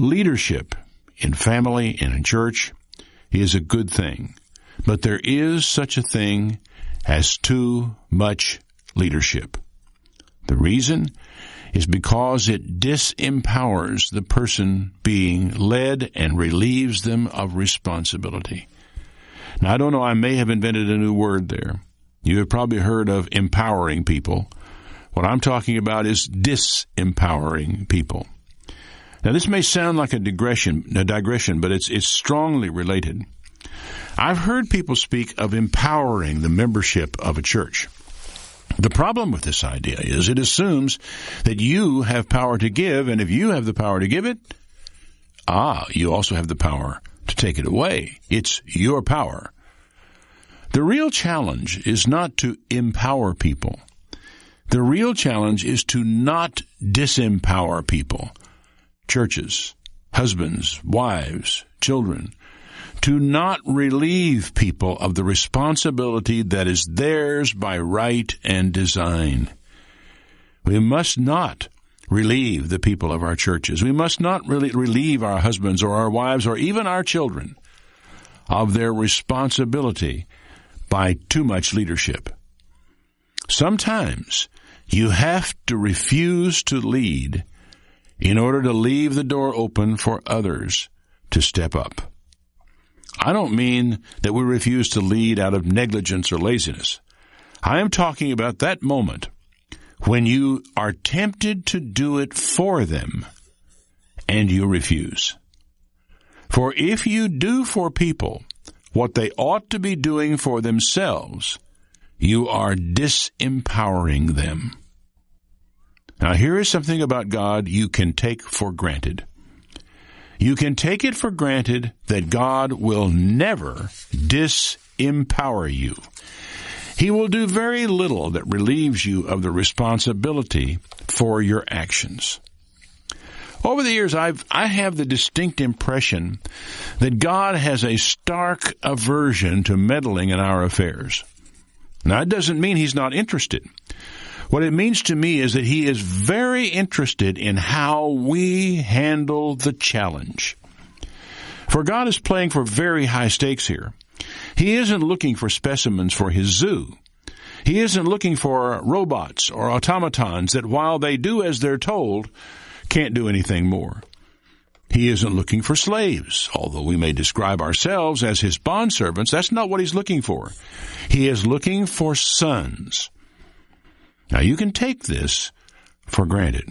Leadership in family and in church is a good thing, but there is such a thing as too much leadership. The reason is because it disempowers the person being led and relieves them of responsibility. Now, I don't know, I may have invented a new word there. You have probably heard of empowering people. What I'm talking about is disempowering people. Now, this may sound like a digression, but it's strongly related. I've heard people speak of empowering the membership of a church. The problem with this idea is it assumes that you have power to give, and if you have the power to give it, you also have the power to take it away. It's your power. The real challenge is not to empower people. The real challenge is to not disempower people. Churches, husbands, wives, children, to not relieve people of the responsibility that is theirs by right and design. We must not relieve the people of our churches. We must not relieve our husbands or our wives or even our children of their responsibility by too much leadership. Sometimes you have to refuse to lead in order to leave the door open for others to step up. I don't mean that we refuse to lead out of negligence or laziness. I am talking about that moment when you are tempted to do it for them and you refuse. For if you do for people what they ought to be doing for themselves, you are disempowering them. Now, here is something about God you can take for granted. You can take it for granted that God will never disempower you. He will do very little that relieves you of the responsibility for your actions. Over the years, I have the distinct impression that God has a stark aversion to meddling in our affairs. Now, that doesn't mean He's not interested. What it means to me is that He is very interested in how we handle the challenge. For God is playing for very high stakes here. He isn't looking for specimens for His zoo. He isn't looking for robots or automatons that, while they do as they're told, can't do anything more. He isn't looking for slaves, although we may describe ourselves as His bondservants. That's not what He's looking for. He is looking for sons. Now, you can take this for granted.